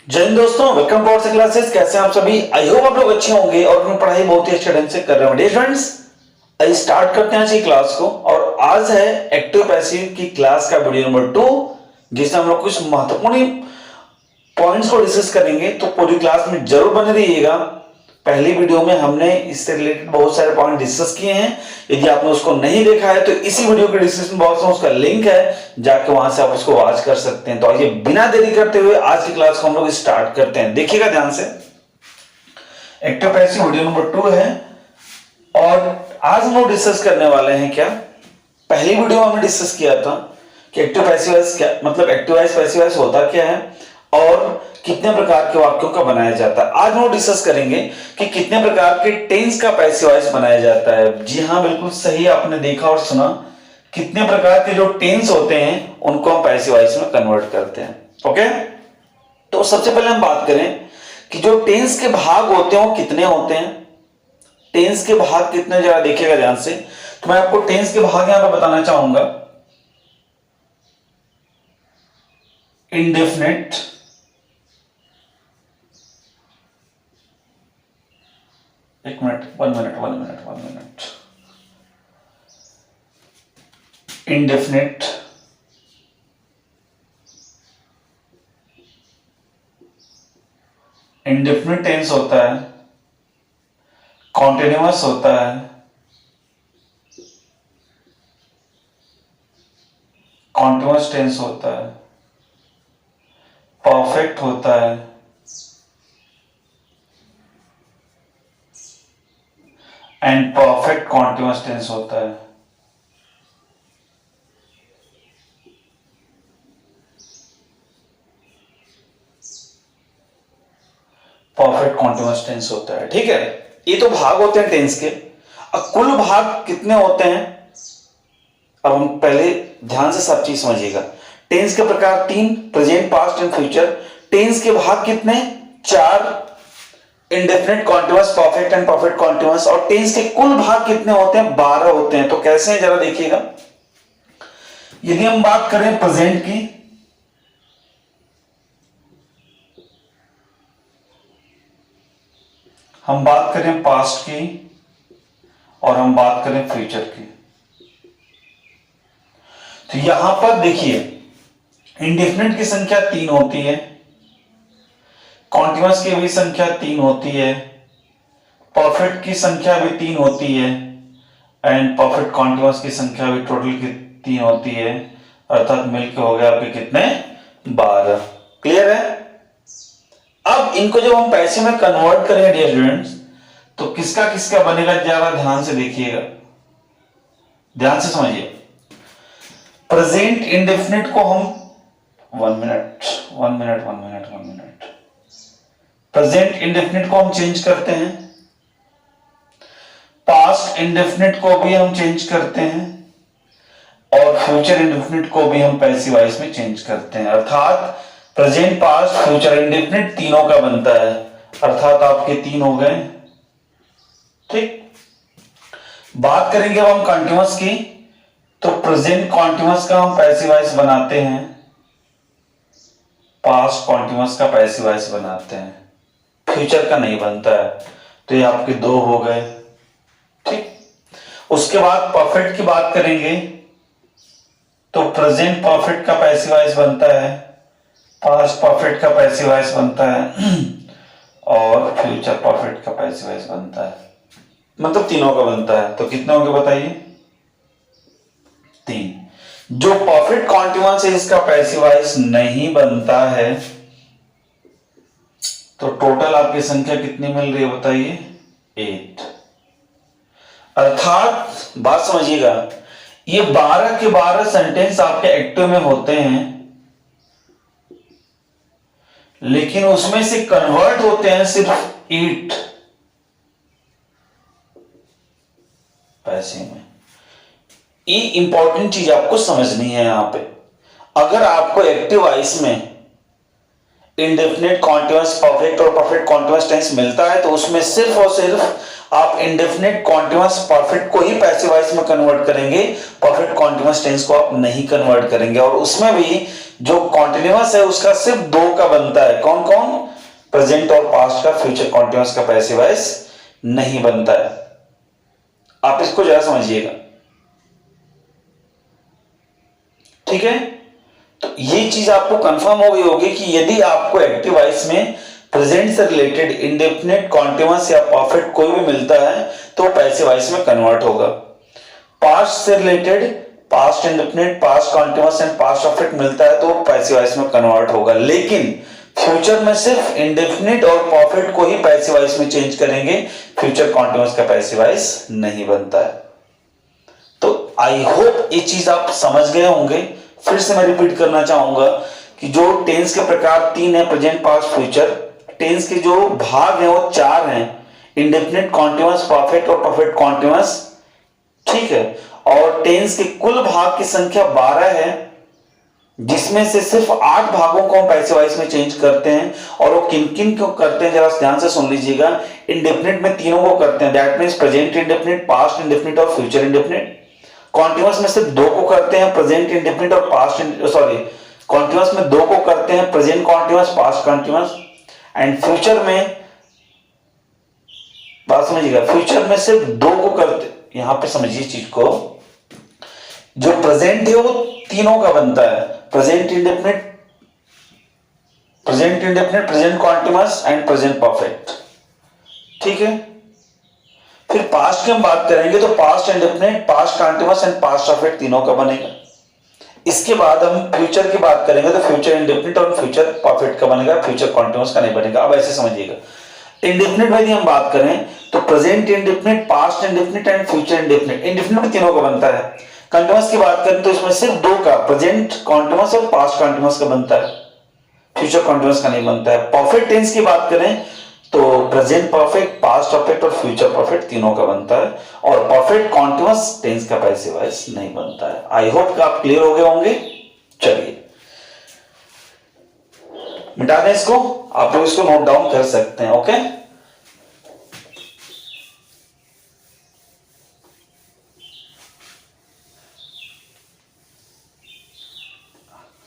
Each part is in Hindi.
जय हिंद दोस्तों, वेलकम टू आवर क्लासेस। कैसे हैं आप सभी? आई होप आप लोग अच्छे होंगे और अपनी पढ़ाई बहुत ही अच्छे ढंग से कर रहे होंगे। फ्रेंड्स, आइए स्टार्ट करते हैं आज की क्लास को। और आज है एक्टिव पैसिव की क्लास का वीडियो नंबर 2, जिसमें हम लोग कुछ महत्वपूर्ण पॉइंट्स को डिस्कस करेंगे। तो पूरी क्लास में जरूर बने रहिएगा। पहली वीडियो में हमने इससे रिलेटेड बहुत सारे पॉइंट डिस्कस किए हैं। यदि आपने उसको नहीं देखा है तो इसी वीडियो के डिस्क्रिप्शन बॉक्स में उसका लिंक है, जाके वहां से आप उसको वॉच कर सकते हैं। तो आइए बिना देरी करते हुए आज की क्लास को हम लोग स्टार्ट करते हैं। देखिएगा ध्यान से। एक्टिव पैसिव वीडियो नंबर 2 है और आज हम लोग डिस्कस करने वाले हैं क्या, पहली वीडियो में हमने डिस्कस किया था कि एक्टिव पैसिव वॉइस क्या, मतलब एक्टिव वॉइस पैसिव वॉइस होता क्या है और कितने प्रकार के वाक्यों का बनाया जाता है। आज हम डिस्कस करेंगे कि कितने प्रकार के टेंस का पैसिव वॉइस बनाया जाता है। जी हाँ, बिल्कुल सही आपने देखा और सुना। कितने प्रकार के जो टेंस होते हैं उनको हम पैसिव वॉइस में कन्वर्ट करते हैं। ओके, तो सबसे पहले हम बात करें कि जो टेंस के भाग होते हैं वो कितने होते हैं। टेंस के भाग कितने, जरा देखिएगा ध्यान से। तो मैं आपको टेंस के भाग यहां पर बताना चाहूंगा। इंडेफिनिट, एक मिनट, one minute. Indefinite, indefinite tense होता है, कॉन्टिन्यूअस होता है, कॉन्टिन्यूअस टेंस होता है, परफेक्ट होता है, एंड परफेक्ट कॉन्टिन्यूअस टेंस होता है। परफेक्ट कॉन्टिन्यूअस टेंस होता है। ठीक है, ये तो भाग होते हैं टेंस के। अब कुल भाग कितने होते हैं, अब हम पहले ध्यान से सब चीज समझिएगा। टेंस के प्रकार 3, present, past and future. Tense के भाग कितने? 4, indefinite, continuous, perfect and perfect continuous. और टेंस के कुल भाग कितने होते हैं? 12 होते हैं। तो कैसे हैं जरा देखिएगा। यदि हम बात करें प्रेजेंट की, हम बात करें पास्ट की और हम बात करें फ्यूचर की, तो यहां पर देखिए इंडेफिनिट की संख्या 3 होती है, कॉन्टिन्यूअस की भी संख्या 3 होती है, परफेक्ट की संख्या भी 3 होती है, एंड परफेक्ट कॉन्टिन्यूअस की संख्या भी टोटल की 3 होती है। अर्थात मिलकर हो गया आपके कितने? 12। क्लियर है? अब इनको जब हम पैसे में कन्वर्ट करेंगे डियर स्टूडेंट्स, तो किसका किसका बनेगा, जरा ध्यान से देखिएगा, ध्यान से समझिए। प्रेजेंट इंडेफिनिट को हम वन मिनट प्रेजेंट इंडेफिनिट को हम चेंज करते हैं, पास्ट इंडेफिनिट को भी हम चेंज करते हैं, और फ्यूचर इंडेफिनिट को भी हम पैसिव वॉइस में चेंज करते हैं। अर्थात प्रेजेंट, पास्ट, फ्यूचर इंडेफिनिट तीनों का बनता है। अर्थात आपके 3 हो गए। ठीक, बात करेंगे अब हम कंटिन्यूअस की, तो प्रेजेंट कॉन्टिन्यूअस का हम पैसिव वॉइस बनाते हैं, पास्ट कॉन्टिन्यूअस का पैसिव वॉइस बनाते हैं, फ्यूचर का नहीं बनता है। तो ये आपके 2 हो गए। ठीक, उसके बाद परफेक्ट की बात करेंगे, तो प्रेजेंट परफेक्ट का पैसिव वॉइस बनता है, पास्ट परफेक्ट का पैसिव वॉइस बनता है और फ्यूचर परफेक्ट का पैसिव वॉइस बनता है। मतलब तीनों का बनता है। तो कितने होंगे बताइए? 3। जो परफेक्ट कॉन्टिन्यूअस है इसका पैसिव वॉइस नहीं बनता है, तो टोटल आपकी संख्या कितनी मिल रही है बताइए? 8। अर्थात बात समझिएगा, ये 12 के 12 सेंटेंस आपके एक्टिव में होते हैं, लेकिन उसमें से कन्वर्ट होते हैं सिर्फ 8 पैसे में। ये इंपॉर्टेंट चीज आपको समझनी है यहां पे। अगर आपको एक्टिव वॉइस में इंडेफिनिट कॉन्टिन्यूअस परफेक्ट और परफेक्ट कॉन्टिन्यूअस टेंस मिलता है, तो उसमें सिर्फ और सिर्फ आप इंडेफिनिट कॉन्टिन्यूअस परफेक्ट को ही पैसिव वॉइस में कन्वर्ट करेंगे, परफेक्ट कॉन्टिन्यूअस टेंस को आप नहीं कन्वर्ट करेंगे। और उसमें भी जो कॉन्टिन्यूअस है उसका सिर्फ दो का बनता है, कौन कौन? प्रेजेंट और पास्ट का, फ्यूचर कॉन्टिन्यूअस का पैसिव वॉइस नहीं बनता है। आप इसको जरा समझिएगा, ठीक है? तो ये चीज आपको कंफर्म हो गई होगी कि यदि आपको एक्टिव वॉइस में प्रेजेंट से रिलेटेड इंडेफिनिट कॉन्टिन्यूअस या परफेक्ट कोई भी मिलता है तो पैसिव वॉइस में कन्वर्ट होगा। पास्ट से related past indefinite, past continuous and past perfect मिलता है तो पैसिव वॉइस में कन्वर्ट होगा। लेकिन फ्यूचर में सिर्फ इंडेफिनिट और परफेक्ट को ही पैसिव वॉइस में चेंज करेंगे, फ्यूचर कॉन्टिन्यूअस का पैसिव वॉइस नहीं बनता है। तो आई होप ये चीज आप समझ गए होंगे। फिर से मैं रिपीट करना चाहूंगा कि जो टेंस के प्रकार तीन है, प्रेजेंट पास्ट फ्यूचर, टेंस के जो भाग हैं वो चार हैं, इंडेफिनिट कॉन्टिन्यूअस परफेक्ट और परफेक्ट कॉन्टिन्यूअस, ठीक है? और टेंस के कुल भाग की संख्या 12 है, जिसमें से सिर्फ 8 भागों को हम पैसिव वॉइस में चेंज करते हैं। और वो किन किन को करते हैं जरा ध्यान से सुन लीजिएगा। इंडेफिनिट में तीनों को करते हैं, that means present indefinite, past indefinite और फ्यूचर इंडेफिनिट। कॉन्टिन्यूअस में सिर्फ दो को करते हैं, प्रेजेंट इंडेफिनिट और पास्ट, सॉरी, कॉन्टिन्यूअस में दो को करते हैं, present continuous, past continuous. And future में, बात समझिएगा, फ्यूचर में सिर्फ दो को करते, यहां पे समझिए चीज को, जो प्रेजेंट है वो तीनों का बनता है, present indefinite, present continuous and present perfect, ठीक है? फिर पास्ट की हम बात करेंगे तो past indefinite, past continuous and past perfect तीनों का बनेगा। इसके बाद हम फ्यूचर की बात करेंगे तो फ्यूचर इंडेफिनिट और फ्यूचर परफेक्ट का बनेगा, फ्यूचर कॉन्टिन्यूअस का नहीं बनेगा। अब ऐसे समझिएगा, इंडेफिनिट में यदि हम बात करें तो present indefinite, past indefinite and future indefinite, indefinite में तीनों का बनता है। कंटिन्यूअस की बात करें तो इसमें सिर्फ दो का, प्रेजेंट कॉन्टिन्यूअस और पास्ट कॉन्टिन्यूअस का बनता है, फ्यूचर कॉन्टिन्यूअस का नहीं बनता है। परफेक्ट टेंस की बात करें तो प्रेजेंट परफेक्ट, पास्ट परफेक्ट और फ्यूचर परफेक्ट तीनों का बनता है, और परफेक्ट कॉन्टिन्यूअस टेंस का पैसिव वॉइस नहीं बनता है। आई होप कि आप क्लियर हो गए होंगे। चलिए मिटा दें इसको, आप लोग इसको नोट डाउन कर सकते हैं, ओके?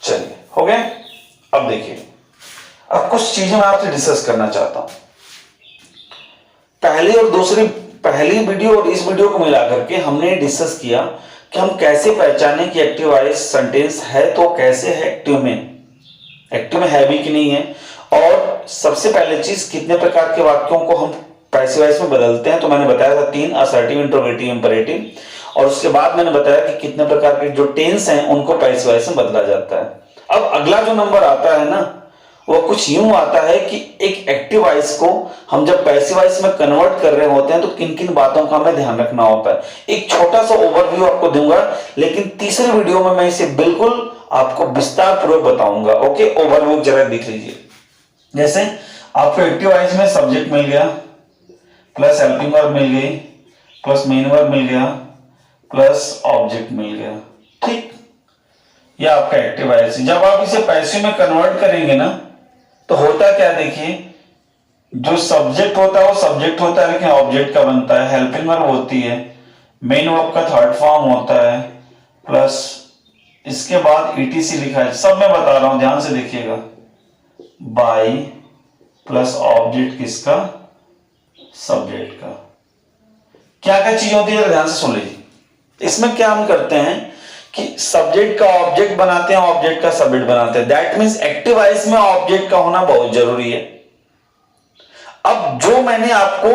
चलिए हो गए। अब देखिए, अब कुछ चीजें मैं आपसे डिस्कस करना चाहता हूं। पहली वीडियो और इस वीडियो को मिलाकर के हमने डिस्कस किया कि हम कैसे पहचाने कि एक्टिव वॉइस सेंटेंस है तो कैसे है एक्टिव में है भी कि नहीं है, और सबसे पहले चीज कितने प्रकार के वाक्यों को हम पैसिव वॉइस में बदलते हैं। तो मैंने बताया था 3, असर्टिव, इंट्रोगेटिव, इंपरेटिव। और उसके बाद मैंने बताया कि कितने प्रकार के जो टेंस हैं उनको पैसिव वॉइस में बदला जाता है। अब अगला जो नंबर आता है ना, वो कुछ यूं आता है कि एक एक्टिव वॉइस को हम जब पैसिव वॉइस में कन्वर्ट कर रहे होते हैं तो किन किन बातों का हमें ध्यान रखना होता है। एक छोटा सा ओवरव्यू आपको दूंगा, लेकिन तीसरे वीडियो में मैं इसे बिल्कुल आपको विस्तार पूर्वक बताऊंगा, ओके? ओवरव्यू जरा देख लीजिए। जैसे आपको एक्टिव वॉइस में सब्जेक्ट मिल गया, प्लस हेल्पिंग वर्ब मिल गई, प्लस मेन वर्ब मिल गया, प्लस ऑब्जेक्ट मिल गया, ठीक? यह आपका एक्टिव वॉइस। जब आप इसे पैसिव में कन्वर्ट करेंगे ना तो होता क्या, देखिए, जो सब्जेक्ट होता है वो सब्जेक्ट होता है लेकिन ऑब्जेक्ट का बनता है, हेल्पिंग वर्ब होती है, मेन वर्ब का थर्ड फॉर्म होता है, प्लस इसके बाद ईटीसी लिखा है, सब मैं बता रहा हूं, ध्यान से देखिएगा, बाय प्लस ऑब्जेक्ट किसका, सब्जेक्ट का। क्या क्या चीज होती है ध्यान से सुन लीजिए। इसमें क्या हम करते हैं कि सब्जेक्ट का ऑब्जेक्ट बनाते हैं, ऑब्जेक्ट का सब्जेक्ट बनाते हैं, दैट मींस एक्टिव वॉइस में ऑब्जेक्ट का होना बहुत जरूरी है। अब जो मैंने आपको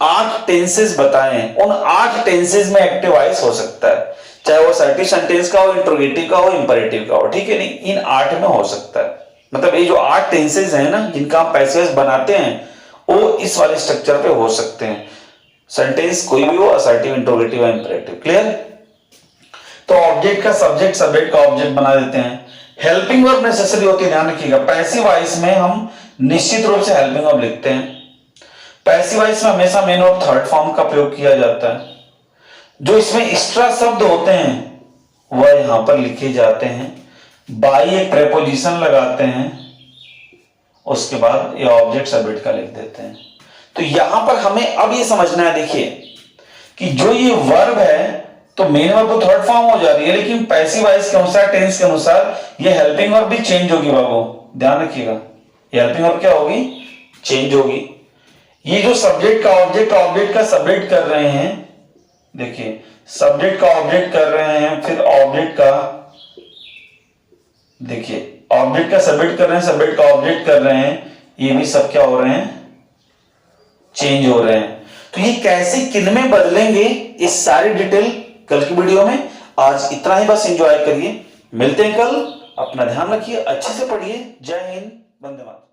8 टेंसेस बताए हैं, उन 8 टेंसेस में एक्टिव वॉइस हो सकता है, चाहे वो असर्टिव सेंटेंस का हो, इंट्रोगेटिव का हो, इंपरेटिव का हो, ठीक है? नहीं, इन 8 में हो सकता है। मतलब ये जो 8 टेंसेस हैं ना जिनका हम पैसिव वॉइस बनाते हैं, वो इस वाले स्ट्रक्चर पे हो सकते हैं, सेंटेंस कोई भी हो, असर्टिव, इंट्रोगेटिव या इंपरेटिव। क्लियर? तो ऑब्जेक्ट का सब्जेक्ट, सब्जेक्ट का ऑब्जेक्ट बना देते हैं। हेल्पिंग वर्ब नेसेसरी होती है, ध्यान रखिएगा। पैसिव वॉइस में हम निश्चित रूप से हेल्पिंग वर्ब लिखते हैं। पैसिव वॉइस में हमेशा मेन वर्ब थर्ड फॉर्म का प्रयोग किया जाता है। जो इसमें एक्स्ट्रा शब्द होते हैं वह यहां पर लिखे जाते हैं। बाई एक प्रेपोजिशन लगाते हैं, उसके बाद ये ऑब्जेक्ट सबमिट का लिख देते हैं। तो यहां पर हमें अब ये समझना है, देखिए कि जो ये वर्ब है तो मेन वर्ब तो थर्ड फॉर्म हो जा रही है, लेकिन पैसिव वॉइस के अनुसार, टेंस के अनुसार ये हेल्पिंग वर्ब भी चेंज होगी बाबू, ध्यान रखिएगा। ये हेल्पिंग वर्ब क्या होगी, चेंज होगी। ये जो सब्जेक्ट का ऑब्जेक्ट, ऑब्जेक्ट का सबमिट कर रहे हैं, देखिए सब्जेक्ट का ऑब्जेक्ट कर रहे हैं, फिर ऑब्जेक्ट का, देखिए ऑब्जेक्ट का सबमिट कर रहे हैं, सब्जेक्ट का ऑब्जेक्ट कर रहे हैं, ये भी सब क्या हो रहे हैं, चेंज हो रहे हैं। तो ये कैसे किन में बदलेंगे, इस सारी डिटेल कल की वीडियो में। आज इतना ही बस, एंजॉय करिए, मिलते हैं कल, अपना ध्यान रखिए, अच्छे से पढ़िए। जय हिंद, वंदे मातरम।